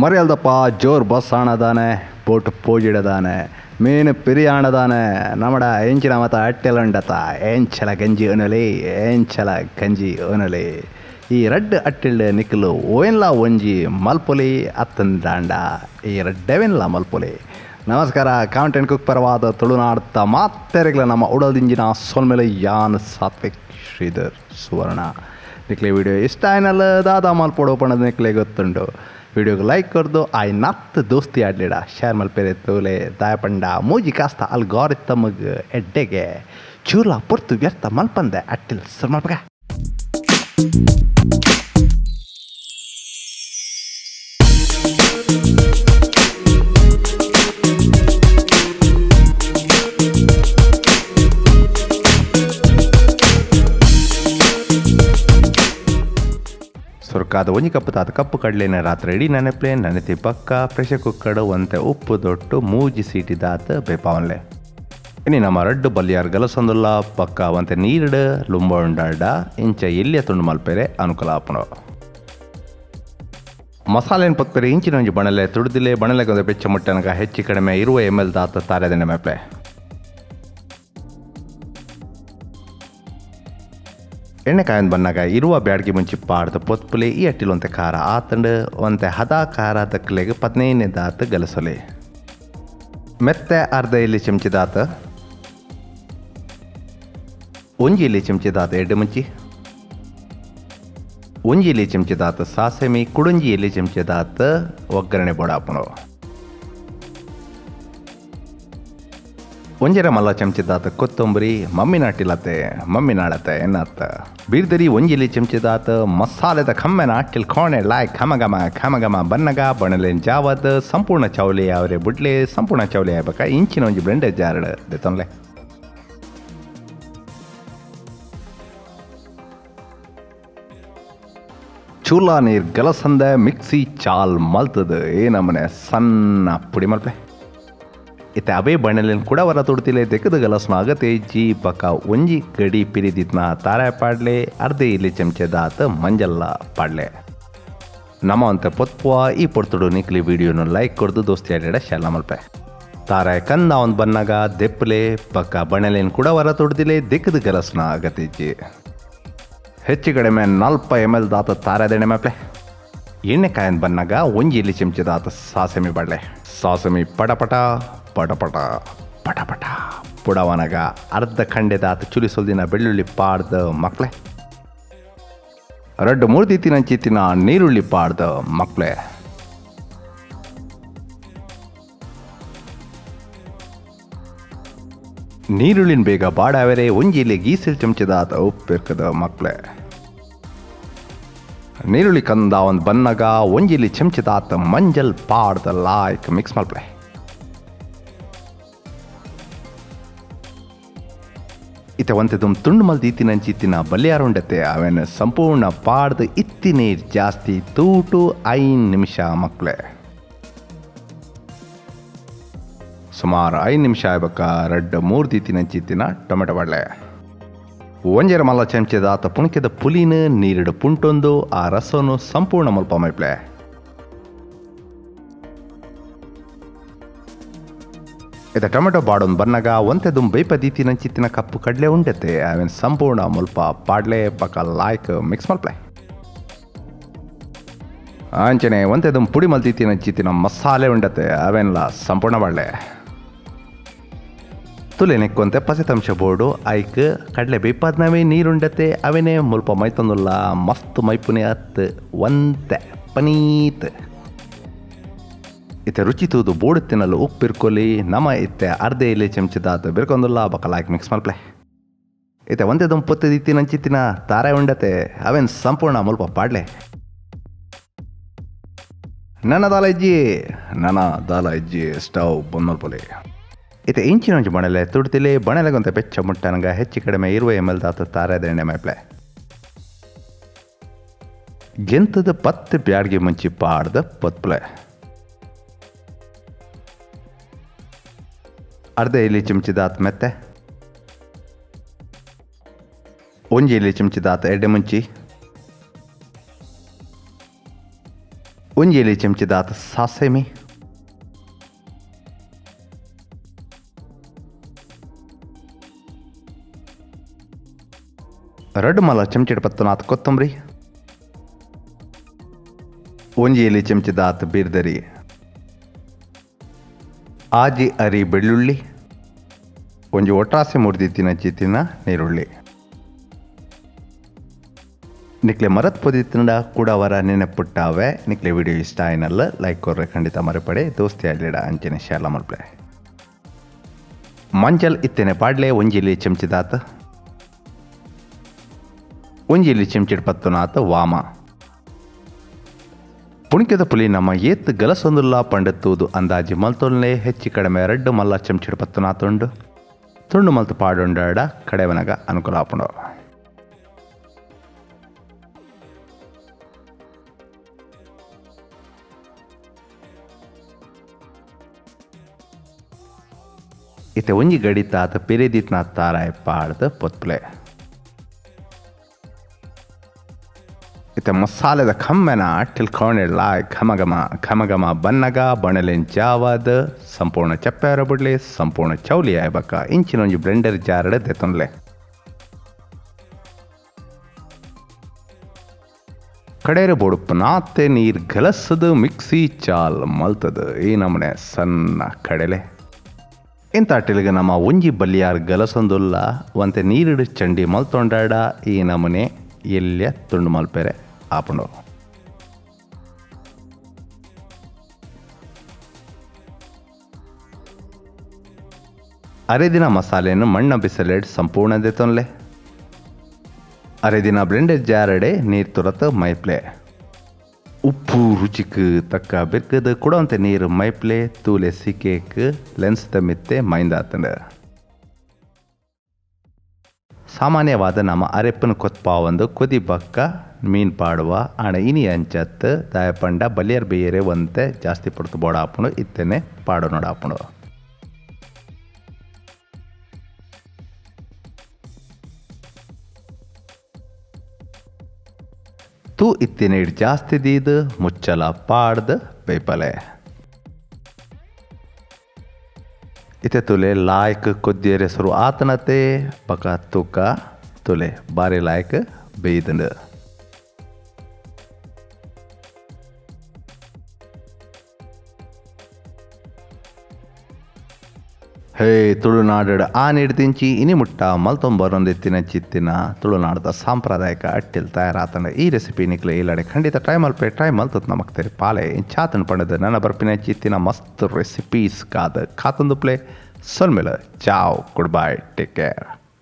ಮರೆಯಲ್ದಪ್ಪ ಜೋರ್ bus ಆಣದಾನೆ boat ಪೋಜಿಡದಾನೆ ಮೀನು ಪಿರಿ ಆಣದಾನೆ ನಮ್ಮಡ ಎಂಚಿನ ಮತ ಅಟ್ಟೆಲಂಡತ ಎಂಚಲ ಗಂಜಿ ಒನಲಿ ಎಂಚಲ ಗಂಜಿ ಒನಲಿ ಈ ರಡ್ಡ್ ಅಟ್ಟಿಲ್ಡೆ ನಿಕ್ಕಲು ಓಯನ್ಲ ಒಂಜಿ ಮಲ್ಪೊಲಿ ಅತ್ತಂದಾಂಡ ಈ ರಡ್ಡೆವೆನ್ಲ ಮಲ್ಪೊಲಿ. ನಮಸ್ಕಾರ, CountNCook ಪರವಾದ ತುಳುನಾಡ್ತ ಮಾತೆರೆಗ್ಲ ನಮ್ಮ ಉಡಲ್ದಿಂಜಿನ ಸೊಲ್ಮೆಲೆ ಯಾನ್ ಸಾತ್ವಿಕ್ ಶ್ರೀಧರ್ ಸುವರ್ಣ. ನಿಕ್ಲೆ ವಿಡಿಯೋ ಇಷ್ಟ ಆಯ್ನಲ್ಲ ದಾದಾ ಮಲ್ಪೊಡು ಪಣದ ನಿಕ್ಲೆ ಗೊತ್ತುಂಡು. ವಿಡಿಯೋಗೆ ಲೈಕ್ ಕೊರ್ದು ಆಯ್ ನತ್ತು ದೋಸ್ತಿ ಆಡ್ಲಿಡ ಶೇರ್ ಮಲ್ಪೇರೆ ತೋಲೆ ದಾಯಪಂಡ ಮೂಜಿ ಕಾಸ್ತ ಅಲ್ಗಾರಿತಮಗ್ ಎಡ್ಡೆಗೆ ಚೂರ್ಲ ಪೊರ್ತು ವ್ಯರ್ಥ ಮಲ್ಪಂದೆ ಅಟ್ಟಿಲ್ ಸರ್ ಮಲ್ಪಗ. ಸುರ್ಕಾದ ಒಂಜಿ ಕಪ್ಪು ತಾತ ಕಪ್ಪು ಕಡಲೆನ ರಾತ್ರಿ ಇಡೀ ನೆನೆಪ್ಲೆ ನೆನೆತಿ ಪಕ್ಕ ಪ್ರೆಷರ್ ಕುಕ್ಕರ್ ಒಂತೆ ಉಪ್ಪು ದೊಟ್ಟು ಮೂಜಿ ಸೀಟಿ ದಾತ ಬೇಪಾವನ್ಲೆ. ಇನ್ನು ನಮ್ಮ ರಡ್ಡು ಬಲ್ಯಾರ್ ಗಲಸೊಂದುಲ್ಲ ಪಕ್ಕ ಒಂತೆ ನೀರ್ಡ್ ಲುಂಬ ಉಂಡಾಡ ಇಂಚ ಎಲ್ಲಿಯ ತುಂಡು ಮಲ್ಪೆರೆ ಅನುಕೂಲ ಆಪಣು. ಮಸಾಲೆನ ಪಕ್ಕರೆ ಇಂಚಿನ ಒಂಜಿ ಬಣಲೆ ತುಡ್ದಿಲೆ ಬಣಲೆಗೊಂದು ಬೆಚ್ಚ ಮುಟ್ಟನಗ ಹೆಚ್ಚು ಕಡಿಮೆ 20 ml ದಾತ ತಾರೆದೆಣ್ಣೆ ಮೇಪ್ಲೆ. ಎಣ್ಣೆ ಕಾಯನ್ ಬನ್ನಾಗ ಇರುವ ಬ್ಯಾಡ್ಗೆ ಮುಂಚೆ ಪಾಡ್ದ ಪೊತ್ಪುಲೆ ಈ ಅಟ್ಟಿಲ್ ಒಂತೆ ಖಾರ ಆತಂಡು ಒಂತೆ ಹದ ಖಾರ ತಕ್ಕಲೆಗೆ 15 ದಾತ ಗಲಸೊಲೆ. ಮೆತ್ತೆ ಅರ್ಧ ಎಲ್ಲಿ ಚಮಚಿ ದಾತ, ಒಂಜಿ ಎಲ್ಲಿ ಚಮಚಿ ದಾತ ಎಡ್ಡೆ ಮುಂಚಿ, ಒಂಜಿ ಎಲ್ಲಿ ಚಮಚಿ ದಾತ ಸಾಸೆಮಿ, ಕುಡಂಜಿ ಎಲ್ಲಿ ಚಮಚಿ ದಾತ ಒಗ್ಗರಣೆ ಬೋಡಾಪನು. ಒಂಜರ ಮಲ್ಲ ಚಮಚದಾತ ಕೊತ್ತಂಬರಿ ಮಮ್ಮಿ ನಾಟಿಲತ್ತೆ ಮಮ್ಮಿ ನಾಳತ್ತೆ ಎನ್ನತ್ತ ಬೀರ್ದರಿ ಒಂಜಿಲಿ ಚಮಚದಾತ ಮಸಾಲೆದ ಖಮ್ಮೆನ ಅಟ್ಟಿಲ್ ಕೋಣೆ ಲಾಯ್ ಖಮಗಮ ಬನ್ನಗ ಬಣಲೆನ್ ಜಾವದ ಸಂಪೂರ್ಣ ಚೌಲಿ ಅವರೇ ಬುಡ್ಲೆ ಸಂಪೂರ್ಣ ಚೌಲಿ ಆಗ್ಬೇಕ ಇಂಚಿನ ಒಂಜಿ ಬ್ಲೆಂಡೆ ಜಾರ್ಡ್ ದೆತೊನ್ಲೆ. ಚೂಲ ನೀರ್ ಗಲಸಂದ ಮಿಕ್ಸಿ ಚಾಲ್ ಮಲ್ತದ ಏನಮ್ಮನೆ ಸಣ್ಣ ಪುಡಿ ಮಲ್ಪೆ. ಇತ್ತೆ ಅವೇ ಬಣ್ಣಲಿನ ಕೂಡ ವರ ತುಡ್ತಿಲೆ ತೆಗೆದು ಗಲಸ್ನ ಆಗತೆ ಜಿ ಪಕ್ಕ ಒಂಜಿ ಗಡಿ ಪಿರಿದಿತ್ನ ತಾರಾಯ ಪಾಡ್ಲೆ ಅರ್ಧ ಇಲ್ಲಿ ಚಮಚದಾತ ಮಂಜಲ್ಲ ಪಾಡ್ಲೆ. ನಮ್ಮ ಅಂತ ಪೊತ್ಪುವ ಈ ಪೊರ್ತುಡು ನಿಕ್ಲಿ ವಿಡಿಯೋನು ಲೈಕ್ ಕೊಡ್ದು ದೋಸ್ತಿ ಆಡಿಡ ಶಾಲ ಮಲ್ಪೆ. ತಾರಾಯ ಕಂದ ಒಂದು ಬನ್ನಾಗ ದೆಪ್ಪಲೆ ಪಕ್ಕ ಬಣ್ಣಲಿನ ಕೂಡ ವರ ತುಡ್ದಿಲೆ ತೆಗೆದು ಗಲಸ್ನ ಆಗತೆ ಜಿ ಹೆಚ್ಚು ಕಡಿಮೆ 40 ml ದಾತ ತಾರಾಯದೆಣ್ಣೆ ಮೇಪ್ಲೆ. ಎಣ್ಣೆ ಕಾಯನ್ ಬನ್ನಾಗ ಒಂಜಿ ಇಲ್ಲಿ ಚಮಚದಾತ ಸಾಸೆಮಿ ಬಾಡ್ಲೆ. ಸಾಸೆಮಿ ಪಟಪಟ ಪಟಪಟ ಪಟಪಟ ಪುಡವನಗ ಅರ್ಧ ಖಂಡೆದಾತ ಚುಲಿಸೊಲ್ದಿನ ಬೆಳ್ಳುಳ್ಳಿ ಪಾಡ್ದ ಮಕ್ಳೆ. ರಡ್ಡು ಮೂರ್ದಿತ್ತಿನ ಚಿತ್ತಿನ ನೀರುಳ್ಳಿ ಪಾಡ್ದ ಮಕ್ಳೆ. ನೀರುಳ್ಳಿನ ಬೇಗ ಬಾಡಾವೆರೆ ಒಂಜಿಲೆ ಗೀಸಲ್ ಚಮಚದಾತ ಉಪ್ಪಿರ್ಕದ ಮಕ್ಳೆ. ನೀರುಳ್ಳಿ ಕಂದ ಒಂದು ಬನ್ನಗ ಒಂಜಿಲಿ ಚಮಚದಾತ ಮಂಜಲ್ ಪಾಡ್ದ ಲಾಯ್ಕ್ ಮಿಕ್ಸ್ ಮಲ್ಪೆ. ಇತ ಒಂತೆ ದುಮ್ ತುಂಡು ಮಲ್ದು ಇತ್ತಿನ ಬಲ್ಯಾರುಂಡತೆ ಅವೇನು ಸಂಪೂರ್ಣ ಪಾಡ್ದು ಇತ್ತಿ ನೀರು ಜಾಸ್ತಿ ತೂಟು 5 ನಿಮಿಷ ಮಕ್ಳೆ. ಸುಮಾರು 5 ನಿಮಿಷ ಆಗ್ಬೇಕ ರಡ್ಡು 3 ದಿತ್ತಿನ ಟೊಮೆಟೊ ಬಾಡ್ಲೆ. ಒಂಜರ ಮಲ್ಲ ಚಮಚದಾತ ಪುಣಕ್ಯದ ಪುಲಿನ ನೀರಿಡು ಪುಂಟೊಂದು ಆ ರಸನು ಸಂಪೂರ್ಣ ಮಲ್ಪ ಮೈಪ್ಲೆ. ಇದ ಟೊಮೆಟೊ ಬಾಡೊಂದು ಬನ್ನಗ ಒಂತೆ ದುಮ್ ಬೈಪದೀತಿನ ಕಪ್ಪು ಕಡ್ಲೆ ಉಂಡತೆ ಅವೇನು ಸಂಪೂರ್ಣ ಮುಲ್ಪ ಪಾಡ್ಲೆ ಪಕ್ಕ ಲಾಯ್ಕ್ ಮಿಕ್ಸ್ ಮಲ್ಪ್ಲೆ. ಅಂಚನೆ ಒಂತೆ ದುಮ್ ಪುಡಿ ಮಲ್ದೀತಿನ ಮಸಾಲೆ ಉಂಡತೆ ಅವೇನ್ಲ ಸಂಪೂರ್ಣ ಬಾಡ್ಲೆ. ತುಲೆ ನೆಕ್ಕೊಂತೆ ಪಸೆತಂಶ ಬೋರ್ಡು ಐಕ್ ಕಡ್ಲೆ ಬೇಪಾದ್ನವೇ ನೀರುಂಡತೆ ಅವೇನೇ ಮುಲ್ಪ ಮೈತೊಂದುಲ್ಲ ಮಸ್ತ್ ಮೈಪುನೆ ಅತ್ ಒಂತೆ ಪನೀತ್. ಇತ್ತೆ ರುಚಿ ತೂದು ಬೋರ್ಡು ತಿನ್ನಲು ಉಪ್ಪಿರ್ಕೊಲಿ ನಮ್ಮ ಇತ್ತೆ ಅರ್ಧ ಎಲೆ ಚಮಚದಾತ ಬಿರ್ಕೊಂದುಲ್ಲ ಬಕಲಾಯ್ಕ್ ಮಿಕ್ಸ್ ಮಲ್ಪ್ಲೆ. ಇತ್ತೆ ಒಂದೇ ದುಮ್ ಪೊತ್ತಿನ ತಾರೆ ಉಂಡತೆ ಅವೇನು ಸಂಪೂರ್ಣ ಮುಲ್ಪ ಪಾಡ್ಲೆ. ನನ್ನ ದಾಲ ಇಜ್ಜಿ ಸ್ಟವ್ ಬಂದ್ ಮಲ್ಪೊಲಿ. ಇತ್ತೆ ಇಂಚಿನ ಒಂಜಿ ಬಣಲೆ ತುಡ್ತಿಲೆ ಬಣಲೆಗೊಂತೆ ಬೆಚ್ಚ ಮುಟ್ಟನಗ ಹೆಚ್ಚು ಕಡಿಮೆ 20 ml ದಾತ ತಾರೆದೆಣ್ಣೆ ಮೇಪ್ಲೆ. ಗೆಂತದ 10 ಬ್ಯಾಡ್ಗೆ ಮುಂಚಿ ಪಾಡ್ದ ಪೊತ್ಪುಲೆ. ಅರ್ಧ ಎಲೆ ಚಮಚದಾತ ಮೆತ್ತೆ, ಒಂಜಿ ಎಲೆ ಚಮಚದಾತ ಎಡ್ಡೆ ಮುಂಚಿ, ಒಂಜೇಲಿ ಚಮಚದಾತ ಸಾಸೆಮಿ, ರಡ್ಡು ಮಲ ಚಮಚ ಪತ್ತನಾಥ ಕೊತ್ತಂಬರಿ, ಒಂಜೇಲಿ ಚಮಚದಾತ ಬೀರ್ದರಿ, ಆಜಿ ಅರಿ ಬೆಳ್ಳುಳ್ಳಿ, ಒಂಜಿ ಒಟ್ರಾಸೆ ಮುರಿದಿತ್ತಿನ ಚಿತ್ತಿನ ನೀರುಳ್ಳಿ. ನಿಕ್ಲೆ ಮರತ್ ಪೊದಿತ್ತಿನ ಕೂಡ ಅವರ ನೆನಪುಟ್ಟಾವೆ. ನಿಕ್ಲೆ ವಿಡಿಯೋ ಇಷ್ಟ ಆಯ್ನಲ್ಲ ಲೈಕ್ ಕೊರ್ರೆ ಖಂಡಿತ ಮರೆಪಡೆ ದೋಸ್ತಿ ಆಡ್ಲಿಡ ಅಂಚನೆ ಶೇರ್ಲ ಮಲ್ಪೆ. ಮಂಜಲ್ ಇತ್ತೇನೆ ಪಾಡ್ಲೆ ಒಂಜಿಲಿ ಚಮಚಿದಾತ, ಒಂಜಿಲಿ ಚಮಚಿಡ್ ಪತ್ತುನಾಥ ವಾಮ, ಪುಣಿಕೆದ ಪುಲಿ ನಮ್ಮ ಏತ್ ಗಲಸೊಂದುಲ್ಲ ಪಂಡತ್ತೂದು ಅಂದಾಜಿ ಮಲ್ತೊಲ್ಲೆ ಹೆಚ್ಚಿ ಕಡಿಮೆ 2 ಮಲ್ಲ ಚಮಚಿಡ್ ಪತ್ತುನಾಥುಂಡು ತುಂಡು ಮಲ್ತು ಪಾಡುಂಡಾಡ ಕಡೆವನಗ ಅನುಕೂಲ ಆಪುಂಡು. ಇತ್ತೆ ಒಂಜಿ ಗಡಿತಾತ ಪೆರಿದಿತ್ನ ತಾರಾಯ ಪಾಡ್ದು ಪೊತ್ಪುಲೆ. ಇತ್ತೆ ಮಸಾಲೆದ ಕಮ್ಮೆನ ಟಿಲ್ಕೊಂಡಿಲ್ಲ ಘಮಘಮ ಘಮಘಮ ಬನ್ನಗ ಬಣಲೆನ್ ಜಾವಾದ ಸಂಪೂರ್ಣ ಚಪ್ಪೆರ ಬಿಡ್ಲಿ ಸಂಪೂರ್ಣ ಚೌಲಿ ಆಯ್ಬಕ ಇಂಚಿನೊಂಜಿ ಬ್ಲೆಂಡರ್ ಜಾರಡ ದೆತ್ತೊನ್ಲೆ. ಕಡೇರ ಬೊಡುಪ್ಪು ನಾತೆ ನೀರು ಗಲಸದು ಮಿಕ್ಸಿ ಚಾಲ್ ಮಲ್ತದ ಈ ನಮನೆ ಸಣ್ಣ ಕಡೆಲೆ. ಇಂಥ ಟಿಲ್ಗೆ ನಮ್ಮ ಒಂಜಿ ಬಲಿಯಾರ್ ಗಲಸೊಂದುಲ್ಲ ಒಂತೆ ನೀರಿಡು ಚಂಡಿ ಮಲ್ತೊಂಡಾಡ ಈ ನಮನೆ ಎಲ್ಯ ತುಂಡು ಮಲ್ಪೆರೆ ಆಪುಂಡು. ಅರೆದಿನ ಮಸಾಲೆಯನ್ನು ಮಣ್ಣ ಬಿಸಲೆಡ್ ಸಂಪೂರ್ಣ ದೆತ್ತೊನ್ಲೆ. ಅರೆದಿನ ಬ್ಲೆಂಡರ್ ಜಾರಡೆ ನೀರು ತುರತ ಮೈಪ್ಲೆ. ಉಪ್ಪು ರುಚಿಗೆ ತಕ್ಕ ಬೆಕ್ಕದ ಕೊಡುವಂತೆ ನೀರು ಮೈಪ್ಲೆ ತೂಲೆ ಸಿಕ್ಕೇಕ್ ಲೆನ್ಸ್ ತಮ್ಮಿತ್ತೆ ಮೈಂದಾತಂಡ. ಸಾಮಾನ್ಯವಾದ ನಮ್ಮ ಅರೆಪ್ಪನ ಕೊತ್ಪಾವೊಂದು ಕೊದಿ ಬಕ್ಕ ಮೀನು ಪಾಡುವ ಹಣ ಇನಿ ಅಂಚತ್ತು ದಾಯಪಂಡ ಬಲಿಯರ್ ಬೇಯರೆ ಒಂತೆ ಜಾಸ್ತಿ ಪಡ್ತು ಬೋಡ ಹಾಪುಂಡು ಇತ್ತೇನೆ ಪಾಡು ನೋಡ ಹಾಪುಂಡು. ತೂ ಇತ್ತಿನ ಇಡ್ ಜಾಸ್ತಿ ದೀದು ಮುಚ್ಚಲ ಪಾಡ್ದು ಬೇಪಲೆ. ಇತ್ತೆ ತುಲೆ ಲಾಯ್ಕ್ ಕೊದ್ದಿಯರೆ ಸುರು ಆತನತೆ ಪಕ ತೂಕ ತುಲೆ ಬಾರಿ ಲಾಯ್ಕ್ ಬೇಯ್ದಂಡು. ಹೇ ತುಳುನಾಡು ಆ ನೀಡ್ತಿಂಚಿ ಇನಿ ಮುಟ್ಟ ಮಲ್ತೊಂಬರೊಂದೆತ್ತಿನ ಚಿತ್ತಿನ ತುಳುನಾಡದ ಸಾಂಪ್ರದಾಯಿಕ ಅಟ್ಟಿಲ್ ತಯಾರಾತಂಡ ಈ ರೆಸಿಪಿ ನಿಕ್ಲೆ ಇಲ್ಲಡೆ ಖಂಡಿತ ಟ್ರೈ ಮಲ್ತತ್ ನಮಕ್ ತೆರಿ ಪಾಲೆ ಚಾತನ್ ಪಂಡದ ನನ್ನ ಬರ್ಪಿನ ಚಿತ್ತಿನ ಮಸ್ತ್ ರೆಸಿಪೀಸ್ ಕಾದ ಕಾತೊಂದು ಪ್ಲೇ ಸೊಲ್ಮೆಲ ಚಾವ್ ಗುಡ್ ಬೈ ಟೇಕ್ ಕೇರ್.